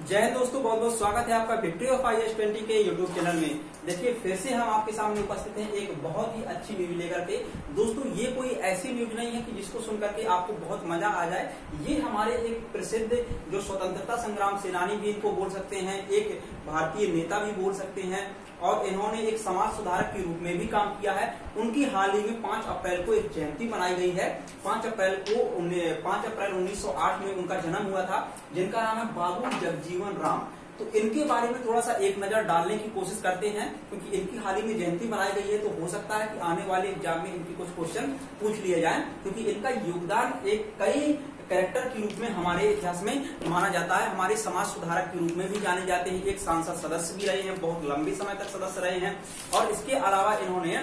जय हिंद दोस्तों, बहुत बहुत स्वागत है आपका विक्ट्री ऑफ IAS20 के यूट्यूब चैनल में। देखिए फिर से हम आपके सामने उपस्थित हैं एक बहुत ही अच्छी न्यूज लेकर के। दोस्तों ये कोई ऐसी न्यूज नहीं है कि जिसको सुनकर के आपको बहुत मजा आ जाए। ये हमारे एक प्रसिद्ध जो स्वतंत्रता संग्राम सेनानी भी इनको बोल सकते हैं, एक भारतीय नेता भी बोल सकते हैं, और इन्होंने एक समाज सुधारक के रूप में भी काम किया है। उनकी हाल ही में 5 अप्रैल को एक जयंती मनाई गई है। 5 अप्रैल 1908 में उनका जन्म हुआ था, जिनका नाम है बाबू जगजीवन राम। तो इनके बारे में थोड़ा सा एक नजर डालने की कोशिश करते हैं, क्योंकि इनकी हाल ही में जयंती मनाई गई है। तो हो सकता है कि आने वाले एग्जाम में इनकी कुछ क्वेश्चन पूछ लिए जाएं, क्योंकि इनका योगदान एक कई कैरेक्टर के रूप में हमारे इतिहास में माना जाता है। हमारे समाज सुधारक के रूप में भी जाने जाते हैं। एक सांसद सदस्य भी रहे हैं, बहुत लंबे समय तक सदस्य रहे हैं। और इसके अलावा इन्होंने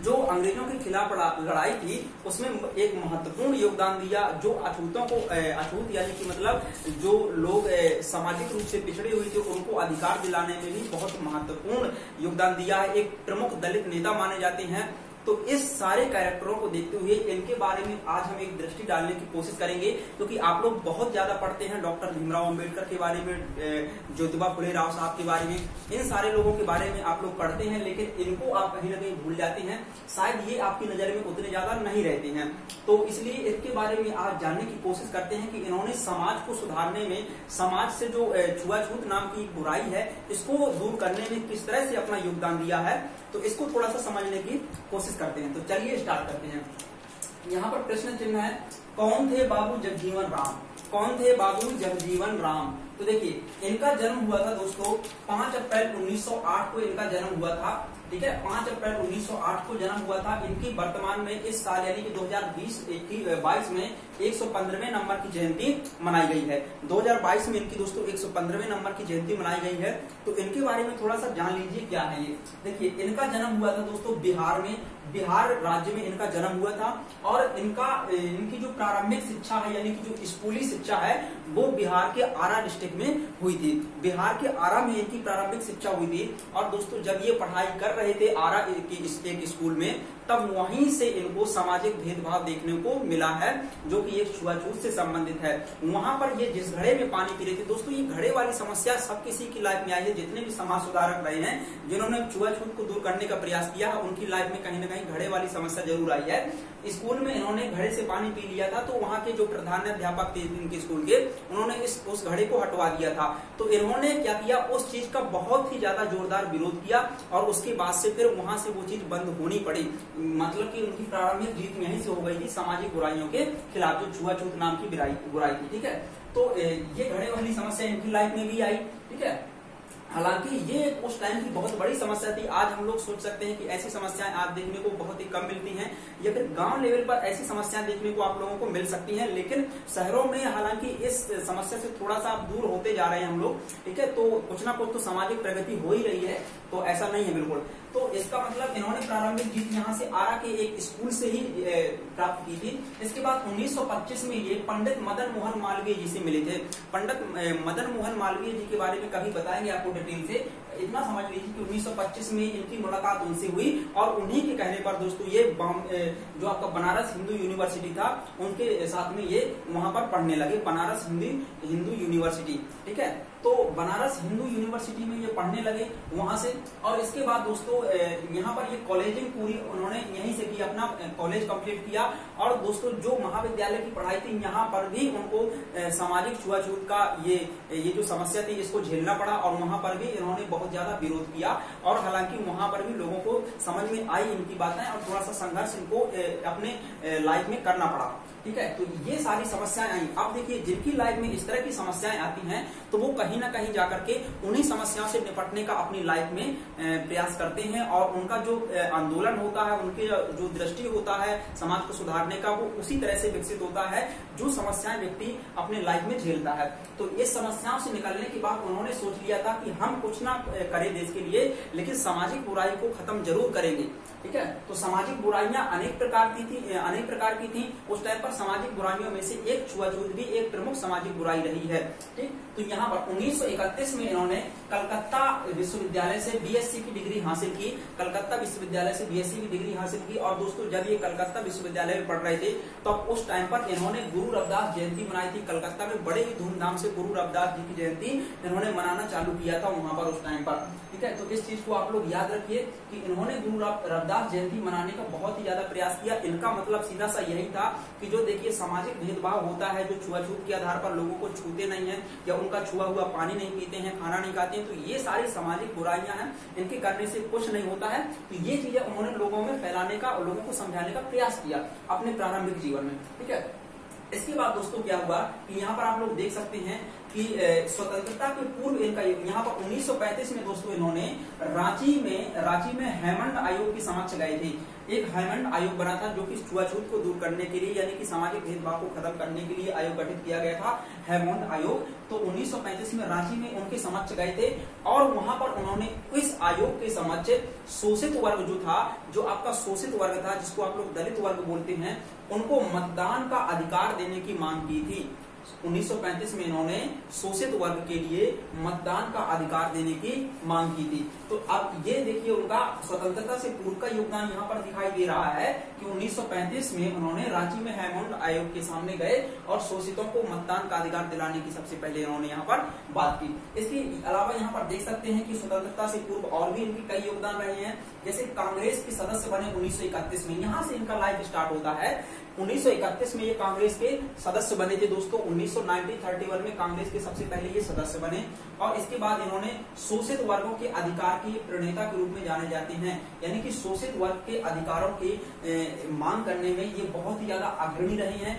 जो अंग्रेजों के खिलाफ लड़ाई थी उसमें एक महत्वपूर्ण योगदान दिया। जो अछूतों को अछूत यानी कि मतलब जो लोग सामाजिक रूप से पिछड़े हुए थे उनको अधिकार दिलाने में भी बहुत महत्वपूर्ण योगदान दिया है। एक प्रमुख दलित नेता माने जाते हैं। तो इस सारे कैरेक्टरों को देखते हुए इनके बारे में आज हम एक दृष्टि डालने की कोशिश करेंगे, क्योंकि आप लोग बहुत ज्यादा पढ़ते हैं डॉक्टर भीमराव अंबेडकर के बारे में, ज्योतिबा फुले राव साहब के बारे में, इन सारे लोगों के बारे में आप लोग पढ़ते हैं, लेकिन इनको आप कहीं ना कहीं भूल जाते हैं। शायद ये आपकी नजर में उतने ज्यादा नहीं रहते हैं। तो इसलिए इनके बारे में आज जानने की कोशिश करते हैं कि इन्होंने समाज को सुधारने में, समाज से जो छुआछूत नाम की बुराई है इसको दूर करने में किस तरह से अपना योगदान दिया है, तो इसको थोड़ा सा समझने की कोशिश करते हैं। तो चलिए स्टार्ट करते हैं। यहाँ पर प्रश्न चिन्ह है, कौन थे बाबू जगजीवन राम? कौन थे बाबू जगजीवन राम? तो देखिए इनका जन्म हुआ था दोस्तों 5 अप्रैल 1908 को इनका जन्म हुआ था। ठीक है, 5 अप्रैल 1908 को जन्म हुआ था। इनकी वर्तमान में इस साल यानी कि 2022 में 115वें नंबर की जयंती मनाई गई है। 2022 में इनकी दोस्तों 115वें नंबर की जयंती मनाई गई है। तो इनके बारे में थोड़ा सा जान लीजिए क्या है ये। देखिए इनका जन्म हुआ था दोस्तों बिहार में, बिहार राज्य में इनका जन्म हुआ था। और इनकी जो प्रारंभिक शिक्षा है यानी कि जो स्कूली शिक्षा है वो बिहार के आरा डिस्ट्रिक्ट में हुई थी। बिहार के आरा में इनकी प्रारंभिक शिक्षा हुई थी। और दोस्तों जब ये पढ़ाई कर रहे थे आरा के एक स्कूल में, तब वहीं से इनको सामाजिक भेदभाव देखने को मिला है, जो कि एक छुआछूत से संबंधित है। वहां पर ये जिस घड़े में पानी पी रहे थे दोस्तों, ये घड़े वाली समस्या सब किसी की लाइफ में आई है। जितने भी समाज सुधारक रहे हैं जिन्होंने छुआछूत को दूर करने का प्रयास किया, उनकी लाइफ में कहीं ना कहीं घड़े वाली समस्या जरूर आई है। स्कूल में इन्होंने घड़े से पानी पी लिया था, तो वहाँ के जो प्रधानाध्यापक थे इनके स्कूल के, उन्होंने उस घड़े को हटवा दिया था। तो इन्होंने क्या किया, उस चीज का बहुत ही ज्यादा जोरदार विरोध किया, और उसके बाद से फिर वहां से वो चीज बंद होनी पड़ी। मतलब कि उनकी प्रारंभिक जीत यहीं से हो गई थी सामाजिक बुराइयों के खिलाफ, जो छुआछूत नाम की बुराई थी। ठीक है, तो ये घड़े वाली समस्या इनकी लाइफ में भी आई। ठीक है, हालांकि ये उस टाइम की बहुत बड़ी समस्या थी। आज हम लोग सोच सकते हैं कि ऐसी समस्याएं आज देखने को बहुत ही कम मिलती हैं, या फिर गांव लेवल पर ऐसी समस्याएं देखने को आप लोगों को मिल सकती हैं। लेकिन शहरों में हालांकि इस समस्या से थोड़ा सा दूर होते जा रहे हैं हम लोग। ठीक है, तो कुछ ना कुछ तो सामाजिक प्रगति हो ही रही है, तो ऐसा नहीं है बिल्कुल। तो इसका मतलब इन्होंने प्रारंभिक जीत यहाँ से आरा के एक स्कूल से ही प्राप्त की थी। इसके बाद 1925 में ये पंडित मदन मोहन मालवीय जी से मिले थे। पंडित मदन मोहन मालवीय जी के बारे में कभी बताएंगे आपको डिटेल से। इतना समझ लीजिए कि 1925 में इनकी मुलाकात उनसे हुई, और उन्हीं के कहने पर दोस्तों ये जो आपका बनारस हिंदू यूनिवर्सिटी था उनके साथ में ये वहां पर पढ़ने लगे, बनारस हिंदू यूनिवर्सिटी। ठीक है, तो बनारस हिंदू यूनिवर्सिटी में ये पढ़ने लगे वहां से। और इसके बाद दोस्तों यहाँ पर ये कॉलेजिंग पूरी उन्होंने यहीं से की, अपना कॉलेज कंप्लीट किया। और दोस्तों जो महाविद्यालय की पढ़ाई थी यहाँ पर भी उनको सामाजिक छुआछूत का ये जो समस्या थी इसको झेलना पड़ा, और वहां पर भी इन्होंने बहुत ज्यादा विरोध किया। और हालांकि वहां पर भी लोगों को समझ में आई इनकी बातें, और थोड़ा सा संघर्ष इनको अपने लाइफ में करना पड़ा। ठीक है, तो ये सारी समस्याएं आई। अब देखिए जिनकी लाइफ में इस तरह की समस्याएं आती हैं, तो वो कहीं ना कहीं जाकर के उन्हीं समस्याओं से निपटने का अपनी लाइफ में प्रयास करते हैं, और उनका जो आंदोलन होता है, उनके जो दृष्टि होता है समाज को सुधारने का, वो उसी तरह से विकसित होता है जो समस्याएं व्यक्ति अपने लाइफ में झेलता है। तो इस समस्याओं से निकलने के बाद उन्होंने सोच लिया था कि हम कुछ ना करें देश के लिए, लेकिन सामाजिक बुराई को खत्म जरूर करेंगे। ठीक है, तो सामाजिक बुराइयां अनेक प्रकार की थी उस टाइम पर। सामाजिक बुराइयों में से एक छुआछूत भी एक प्रमुख सामाजिक बुराई रही है। ठीक, तो यहाँ पर 1931 में इन्होंने कलकत्ता विश्वविद्यालय से बीएससी की डिग्री हासिल की, कलकत्ता विश्वविद्यालय से बीएससी की डिग्री हासिल की। और दोस्तों जब ये कलकत्ता विश्वविद्यालय में पढ़ रहे थे तो उस टाइम पर इन्होंने गुरु रविदास जयंती मनाई थी। कलकत्ता में बड़े ही धूमधाम से गुरु रविदास जी की जयंती इन्होंने मनाना चालू किया था वहां पर उस टाइम पर। ठीक है, तो इस चीज को आप लोग याद रखिए कि इन्होंने गुरु रविदास जयंती मनाने का बहुत ही ज्यादा प्रयास किया। इनका मतलब सीधा सा यही था कि जो देखिए सामाजिक भेदभाव होता है, जो छुआछूत के आधार पर लोगों को छूते नहीं है या उनका छुआ हुआ पानी नहीं पीते हैं, खाना नहीं खाते हैं, तो ये सारी सामाजिक बुराइयां हैं, इनके करने से कुछ नहीं होता है। तो ये चीजें उन्होंने लोगों में फैलाने का और लोगों को समझाने का प्रयास किया अपने प्रारंभिक जीवन में। ठीक है, इसके बाद दोस्तों क्या हुआ कि यहाँ पर आप लोग देख सकते हैं कि स्वतंत्रता के पूर्व इनका यहाँ पर 1935 में दोस्तों इन्होंने रांची में हेमंड आयोग के समक्ष गए थे। एक हेमंड आयोग बना था जो कि छुआछूत को दूर करने के लिए यानी कि सामाजिक भेदभाव को खत्म करने के लिए आयोग गठित किया गया था, हेमंड आयोग। तो 1935 में रांची में उनके समक्ष गए थे और वहां पर उन्होंने इस आयोग के समक्ष शोषित वर्ग जो था, जो आपका शोषित वर्ग था जिसको आप लोग दलित वर्ग बोलते हैं, उनको मतदान का अधिकार देने की मांग की थी। 1935 में इन्होंने शोषित वर्ग के लिए मतदान का अधिकार देने की मांग की थी। तो अब ये देखिए उनका स्वतंत्रता से पूर्व का योगदान यहाँ पर दिखाई दे रहा है कि 1935 में उन्होंने रांची में हेमंड आयोग के सामने गए और शोषितों को मतदान का अधिकार दिलाने की सबसे पहले इन्होंने यहाँ पर बात की। इसके अलावा यहाँ पर देख सकते हैं कि स्वतंत्रता से पूर्व और भी इनके कई योगदान रहे हैं। जैसे कांग्रेस के सदस्य बने 1931 में, यहाँ से इनका लाइफ स्टार्ट होता है। 1931 में ये कांग्रेस के सदस्य बने थे दोस्तों। 1931 में कांग्रेस के सबसे पहले ये सदस्य बने और इसके बाद इन्होंने शोषित वर्गों के अधिकार के प्रणेता के रूप में जाने जाते हैं। यानी कि शोषित वर्ग के अधिकारों की मांग करने में ये बहुत ही ज्यादा अग्रणी रहे हैं।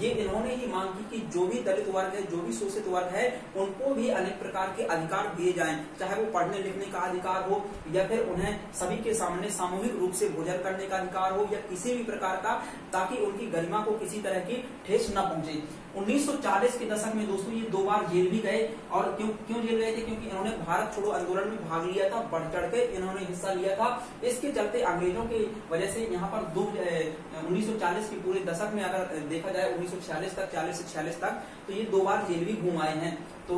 ये इन्होंने ही मांग की कि जो भी दलित वर्ग है, जो भी शोषित वर्ग है, उनको भी अनेक प्रकार के अधिकार दिए जाएं, चाहे वो पढ़ने लिखने का अधिकार हो या फिर उन्हें सभी के सामने सामूहिक रूप से भोजन करने का अधिकार हो या किसी भी प्रकार का, ताकि उनकी गरिमा को किसी तरह की ठेस न पहुंचे। 1940 के दशक में दोस्तों ये 2 बार जेल भी गए। और क्यों जेल गए थे? क्योंकि इन्होंने भारत छोड़ो आंदोलन में भाग लिया था, बढ़ चढ़ के इन्होंने हिस्सा लिया था। इसके चलते अंग्रेजों की वजह से यहाँ पर 1940 के पूरे दशक में अगर देखा जाए 1946 तक, 40 से 46 तक, तो ये 2 बार जेल भी घूम आए हैं। तो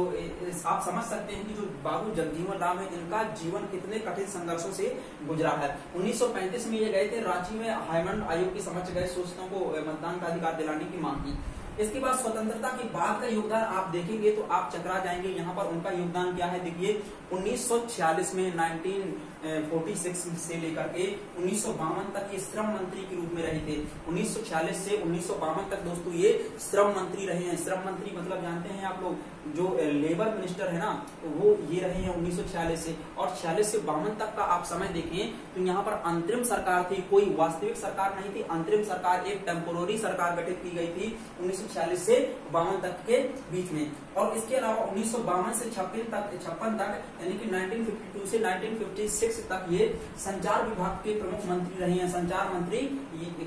आप समझ सकते हैं कि जो बाबू जगजीवन राम है, इनका जीवन कितने कठिन संघर्षों से गुजरा है। 1935 में ये गए थे रांची में हेमंड आयोग के समक्ष गए, शोषितों को मतदान का अधिकार दिलाने की मांग की। इसके बाद स्वतंत्रता के बाद का योगदान आप देखेंगे तो आप चकरा जाएंगे। यहाँ पर उनका योगदान क्या है देखिए, 1946 में 1946 से लेकर के 1952 तक ये श्रम मंत्री के रूप में रहे थे। 1946 से 1952 तक दोस्तों ये श्रम मंत्री रहे हैं। श्रम मंत्री मतलब जानते हैं आप लोग, जो लेबर मिनिस्टर है ना, तो वो ये रहे हैं 1946 से। और 46 से 52 तक का आप समय देखें तो यहाँ पर अंतरिम सरकार थी, कोई वास्तविक सरकार नहीं थी। अंतरिम सरकार, एक टेम्पोररी सरकार गठित की गई थी 1946 से 52 तक के बीच में। और इसके अलावा 1952 से 56 तक यानी कि 1952 से 1956 तक ये संचार विभाग के प्रमुख मंत्री रहे हैं। संचार मंत्री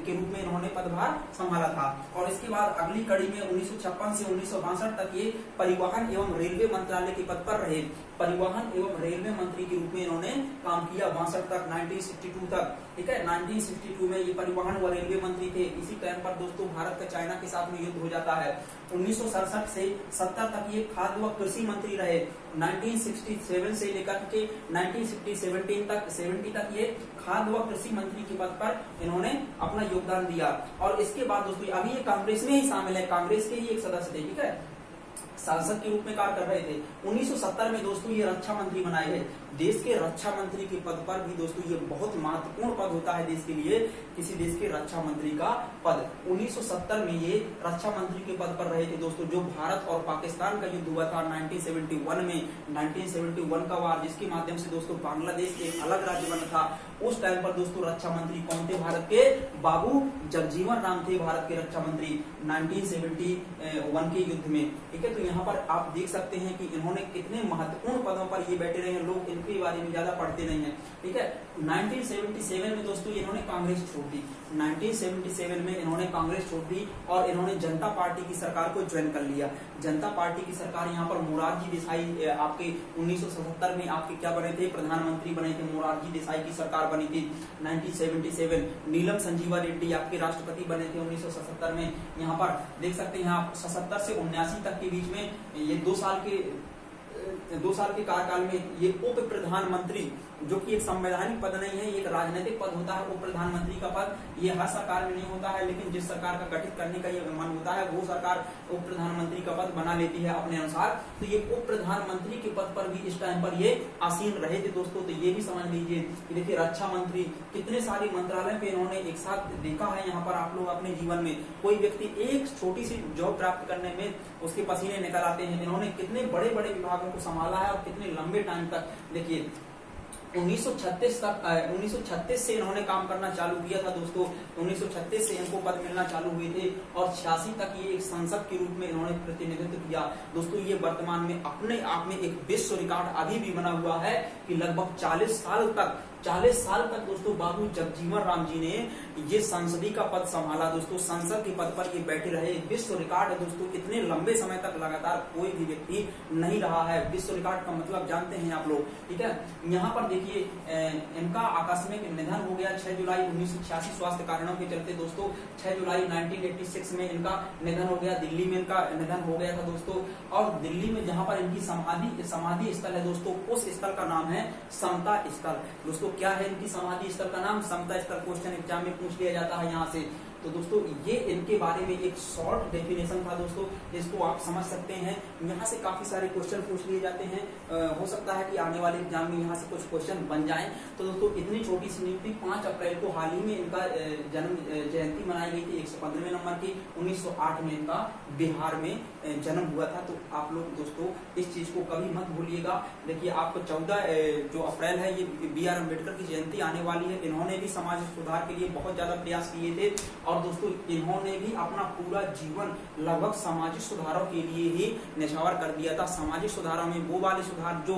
के रूप में इन्होंने पदभार संभाला था। और इसके बाद अगली कड़ी में 1956 से 1962 तक ये परिवहन एवं रेलवे मंत्रालय के पद पर रहे। परिवहन एवं रेलवे मंत्री के रूप में इन्होंने काम किया 62 तक, 1962 तक। ठीक है, 1962 में ये परिवहन व रेलवे मंत्री थे। इसी टाइम पर दोस्तों भारत का चाइना के साथ में युद्ध हो जाता है। 1967 से 70 तक ये खाद्य व कृषि मंत्री रहे। 1967 से लेकर के 1970 तक ये खाद्य व कृषि मंत्री के पद पर इन्होंने अपना योगदान दिया। और इसके बाद दोस्तों अभी ये कांग्रेस में ही शामिल है, कांग्रेस के ही एक सदस्य थे। ठीक है, सांसद के रूप में कार्य कर रहे थे। 1970 में दोस्तों ये रक्षा मंत्री बनाए गए। देश के रक्षा मंत्री के पद पर भी दोस्तों ये बहुत महत्वपूर्ण पद होता है देश के लिए, किसी देश के रक्षा मंत्री का पद। 1970 में ये रक्षा मंत्री के पद पर रहे थे दोस्तों। जो भारत और पाकिस्तान का युद्ध हुआ था 1971 में, 1971 का वार, जिसके माध्यम से दोस्तों बांग्लादेश एक अलग राज्य बना था, उस टाइम पर दोस्तों रक्षा मंत्री कौन थे भारत के? बाबू जगजीवन राम थे भारत के रक्षा मंत्री 1971 के युद्ध में। ठीक है, तो यहाँ पर आप देख सकते हैं कि इन्होंने कितने महत्वपूर्ण पदों पर ये बैठे रहे हैं। लोग इनके बारे में ज्यादा पढ़ते नहीं है। ठीक है, 1977 में दोस्तों इन्होंने कांग्रेस छोड़ दी। 1977 में इन्होंने कांग्रेस छोड़ दी और इन्होंने जनता पार्टी की सरकार को ज्वाइन कर लिया। जनता पार्टी की सरकार। यहाँ पर मोरारजी देसाई आपके 1977 में आपके क्या बने थे, प्रधानमंत्री बने थे। मोरारजी देसाई की सरकार बनी थी 1977। नीलम संजीवा रेड्डी आपके राष्ट्रपति बने थे 1977 में। यहाँ पर देख सकते हैं आप 77 से 79 तक के बीच में ये 2 साल के कार्यकाल में ये उप प्रधानमंत्री, जो कि एक संवैधानिक पद नहीं है, ये एक राजनीतिक पद होता है। उप प्रधानमंत्री का पद ये हर सरकार में नहीं होता है, लेकिन जिस सरकार का गठित करने का ये मन होता है वो सरकार उप प्रधानमंत्री का पद बना लेती है अपने अनुसार। तो ये उप प्रधानमंत्री के पद पर भी इस टाइम पर ये आसीन रहे थे दोस्तों। तो ये भी समझ लीजिए कि देखिए रक्षा मंत्री, कितने सारे मंत्रालय पे इन्होंने एक साथ देखा है। यहाँ पर आप लोग अपने जीवन में कोई व्यक्ति एक छोटी सी जॉब प्राप्त करने में उसके पसीने निकल आते हैं। इन्होंने कितने बड़े बड़े विभागों को संभाला है और कितने लंबे टाइम तक। देखिए 1936 से इन्होंने काम करना चालू किया था दोस्तों। 1936 से इनको पद मिलना चालू हुए थे और 86 तक ये एक संसद के रूप में इन्होंने प्रतिनिधित्व किया दोस्तों। ये वर्तमान में अपने आप में एक विश्व रिकॉर्ड अभी भी बना हुआ है कि लगभग 40 साल तक दोस्तों बाबू जगजीवन राम जी ने ये संसदीय का पद संभाला दोस्तों। संसद के पद पर ये बैठे रहे। विश्व रिकॉर्ड है दोस्तों, इतने लंबे समय तक लगातार कोई भी व्यक्ति नहीं रहा है। विश्व रिकॉर्ड का मतलब जानते हैं आप लोग, ठीक है। यहाँ पर देखिए इनका आकस्मिक निधन हो गया 6 जुलाई 1986 स्वास्थ्य कारणों के चलते दोस्तों। 6 जुलाई 1986 में इनका निधन हो गया। दिल्ली में इनका निधन हो गया था दोस्तों। और दिल्ली में जहाँ पर इनकी समाधि स्थल है दोस्तों, उस स्थल का नाम है समता स्थल दोस्तों। क्या है इनकी समाधि स्थल का नाम? समता स्थल। क्वेश्चन एग्जाम में पूछ लिया जाता है यहाँ से। तो दोस्तों ये इनके बारे में एक शॉर्ट डेफिनेशन था दोस्तों, जिसको आप समझ सकते हैं। यहाँ से काफी सारे क्वेश्चन पूछ लिए जाते हैं। हो सकता है कि आने वाले एग्जाम में यहाँ से कुछ क्वेश्चन बन जाएं। तो दोस्तों इतनी छोटी सी नियुक्ति 5 अप्रैल को हाल ही में इनका जन्म जयंती मनाई गई थी 115वें नंबर की। 1908 में इनका बिहार में जन्म हुआ था। तो आप लोग दोस्तों इस चीज को कभी मत भूलिएगा। देखिए आपको 14 जो अप्रैल है ये BR अम्बेडकर की जयंती आने वाली है। इन्होंने भी समाज सुधार के लिए बहुत ज्यादा प्रयास किए थे और दोस्तों इन्होंने भी अपना पूरा जीवन लगभग सामाजिक सुधारों के लिए ही न्यौछावर कर दिया था। सामाजिक सुधारों में वो वाले सुधार जो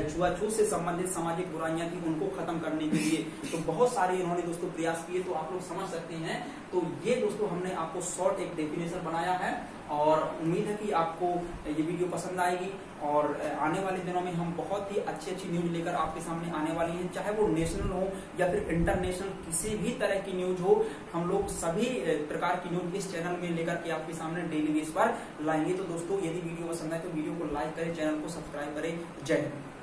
छुआछूत से संबंधित सामाजिक बुराइयां थी उनको खत्म करने के लिए तो बहुत सारे इन्होंने दोस्तों प्रयास किए। तो आप लोग समझ सकते हैं। तो ये दोस्तों हमने आपको शॉर्ट एक डेफिनेशन बनाया है और उम्मीद है कि आपको ये वीडियो पसंद आएगी। और आने वाले दिनों में हम बहुत ही अच्छी न्यूज लेकर आपके सामने आने वाली हैं, चाहे वो नेशनल हो या फिर इंटरनेशनल, किसी भी तरह की न्यूज हो। हम लोग सभी प्रकार की न्यूज इस चैनल में लेकर के आपके सामने डेली बेस पर लाएंगे। तो दोस्तों यदि वीडियो पसंद है तो वीडियो को लाइक करें, चैनल को सब्सक्राइब करें। जय हिंद।